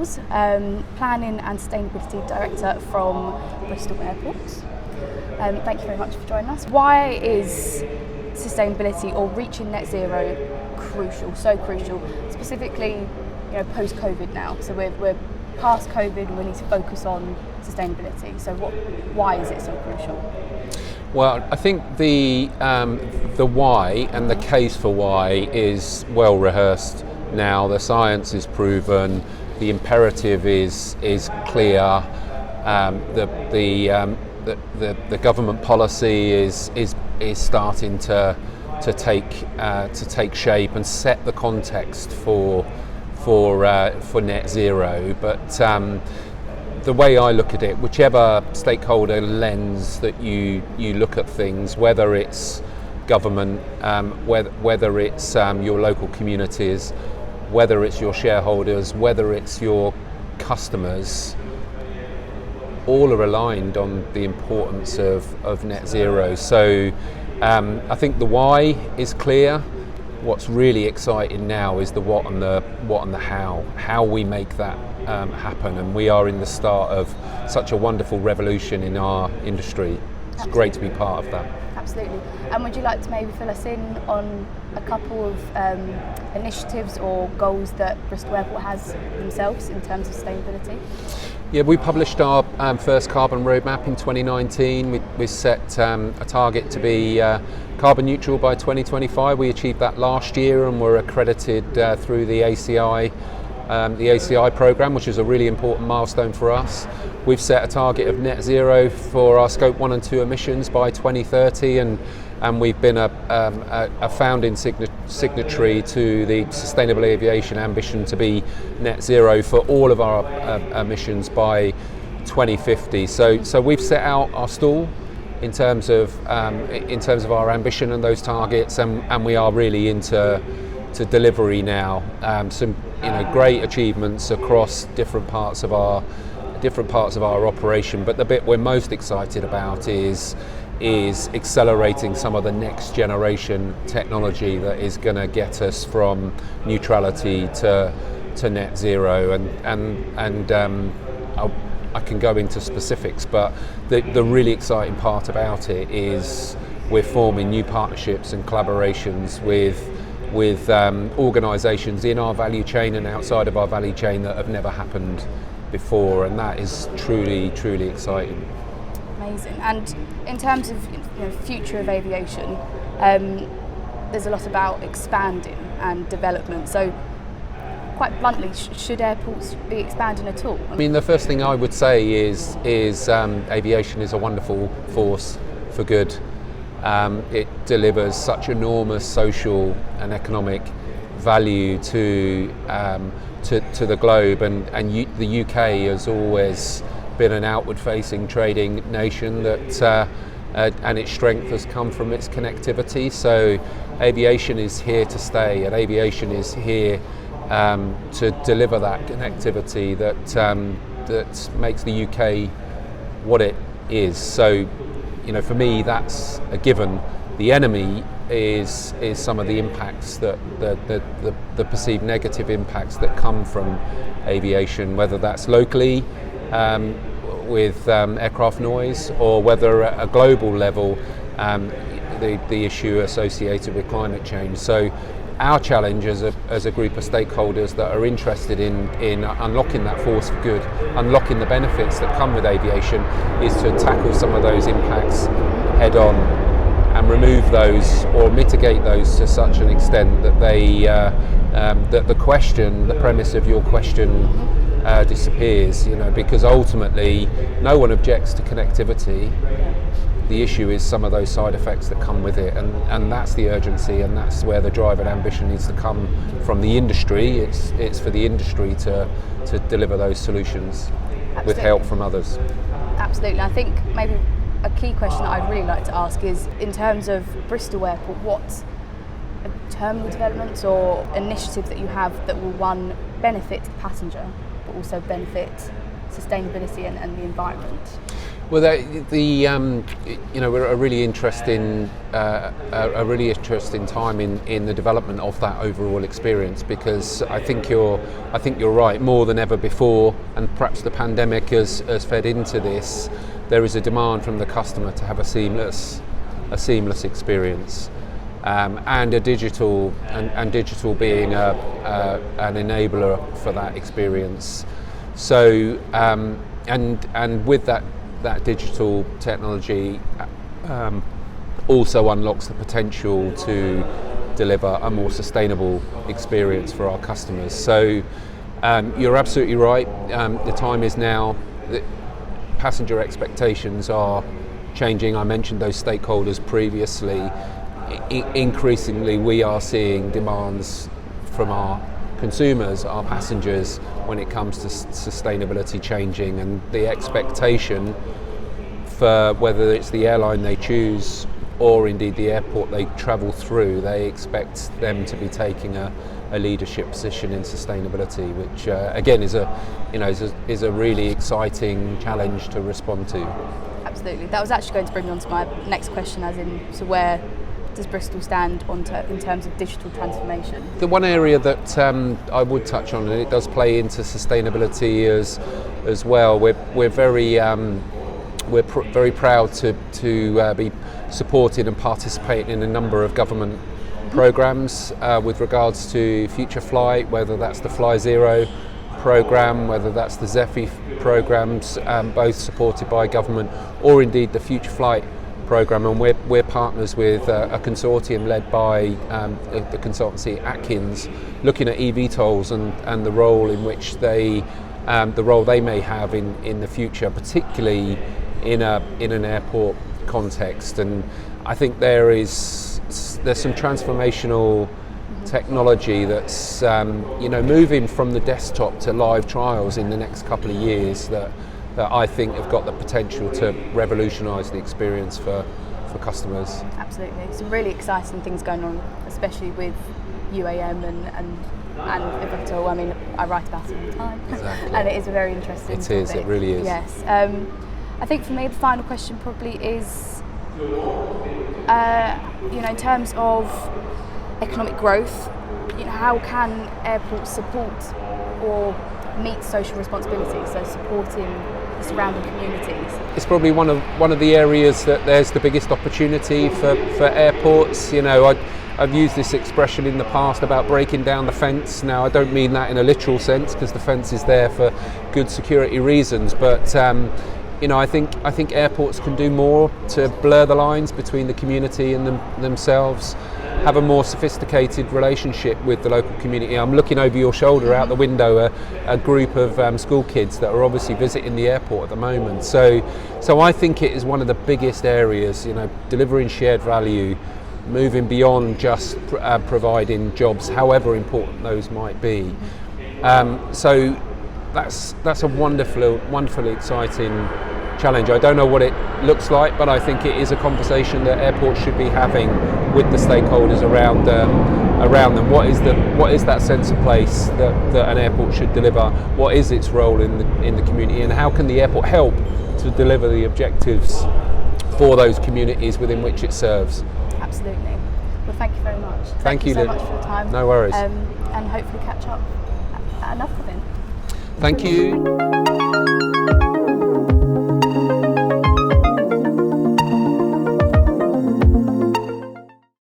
Earles, Planning and Sustainability Director from Bristol Airports. Thank you very much for joining us. Why is sustainability or reaching net zero crucial, so crucial, specifically post-COVID now? So we're past COVID and we need to focus on sustainability. So why is it so crucial? Well, I think the why and the case for why is well rehearsed now. The science is proven, the imperative is clear. The government policy is starting to take shape and set the context for net zero. But the way I look at it, whichever stakeholder lens that you look at things, whether it's government, whether it's your local communities, whether it's your shareholders, whether it's your customers, all are aligned on the importance of net zero. So I think the why is clear. What's really exciting now is the what and the how we make that happen, and we are in the start of such a wonderful revolution in our industry. It's Absolutely. Great to be part of that. Absolutely. And would you like to maybe fill us in on a couple of initiatives or goals that Bristol Airport has themselves in terms of sustainability? Yeah, we published our first carbon roadmap in 2019. We set a target to be carbon neutral by 2025. We achieved that last year and were accredited through the ACI program, which is a really important milestone for us. We've set a target of net zero for our scope 1 and 2 emissions by 2030, and we've been a founding signatory to the Sustainable Aviation ambition to be net zero for all of our emissions by 2050. So we've set out our stall in terms of our ambition and those targets, and we are really into delivery now. Some great achievements across different parts of our operation, but the bit we're most excited about is accelerating some of the next generation technology that is going to get us from neutrality to net zero, and I can go into specifics, but the really exciting part about it is we're forming new partnerships and collaborations with organisations in our value chain and outside of our value chain that have never happened before, and that is truly exciting. Amazing. And in terms of future of aviation, there's a lot about expanding and development. So quite bluntly, should airports be expanding at all? I mean, the first thing I would say is aviation is a wonderful force for good. It delivers such enormous social and economic value to the globe, and the UK has always been an outward-facing trading nation that, and its strength has come from its connectivity. So aviation is here to stay, and aviation is here to deliver that connectivity that makes the UK what it is. So, for me, that's a given. The enemy is some of the impacts that the perceived negative impacts that come from aviation, whether that's locally with aircraft noise, or whether at a global level, the issue associated with climate change. So our challenge as a group of stakeholders that are interested in unlocking that force for good, unlocking the benefits that come with aviation, is to tackle some of those impacts head on and remove those or mitigate those to such an extent that that the premise of your question disappears, because ultimately no one objects to connectivity. The issue is some of those side effects that come with it, and that's the urgency, and that's where the drive and ambition needs to come from the industry. It's for the industry to deliver those solutions. Absolutely. With help from others. Absolutely. I think maybe a key question that I'd really like to ask is, in terms of Bristol Airport, what terminal developments or initiatives that you have that will, one, benefit the passenger but also benefit sustainability and the environment? Well, we're a really interesting time in the development of that overall experience, because I think you're right. More than ever before, and perhaps the pandemic has fed into this, there is a demand from the customer to have a seamless experience, and a digital being an enabler for that experience. So and with that digital technology also unlocks the potential to deliver a more sustainable experience for our customers. So you're absolutely right. The time is now. Passenger expectations are changing. I mentioned those stakeholders previously. Increasingly, we are seeing demands from our consumers, our passengers, when it comes to sustainability changing, and the expectation for whether it's the airline they choose or indeed the airport they travel through, they expect them to be taking a leadership position in sustainability, which again is a really exciting challenge to respond to. Absolutely. That was actually going to bring me on to my next question, as in, so where does Bristol stand in terms of digital transformation? The one area that I would touch on, and it does play into sustainability as well. We're very very proud to be supported and participating in a number of government programs with regards to future flight, whether that's the Fly Zero program, whether that's the ZEFI programs, both supported by government, or indeed the Future Flight program. And we're partners with a consortium led by the consultancy Atkins, looking at eVTOLs and the role in which they may have in the future, particularly in an airport context. And I think there's some transformational technology that's moving from the desktop to live trials in the next couple of years that I think have got the potential to revolutionise the experience for customers. Absolutely. Some really exciting things going on, especially with UAM and Editorial. I mean, I write about it all the time. Exactly. And it is a very interesting topic. It is, it really is. Yes. I think for me the final question probably is, in terms of economic growth, how can airports support or meet social responsibility, so supporting the surrounding communities? It's probably one of the areas that there's the biggest opportunity for airports. I've used this expression in the past about breaking down the fence. Now, I don't mean that in a literal sense, because the fence is there for good security reasons, but I think airports can do more to blur the lines between the community and themselves, have a more sophisticated relationship with the local community. I'm looking over your shoulder out the window, a group of school kids that are obviously visiting the airport at the moment. So I think it is one of the biggest areas, delivering shared value, moving beyond just providing jobs, however important those might be. So that's a wonderfully exciting challenge. I don't know what it looks like, but I think it is a conversation that airports should be having with the stakeholders around them. What is that sense of place that an airport should deliver? What is its role in the community, and how can the airport help to deliver the objectives for those communities within which it serves? Absolutely. Well, thank you very much. Thank you so much for your time. No worries. And hopefully catch up at another event. Thank you.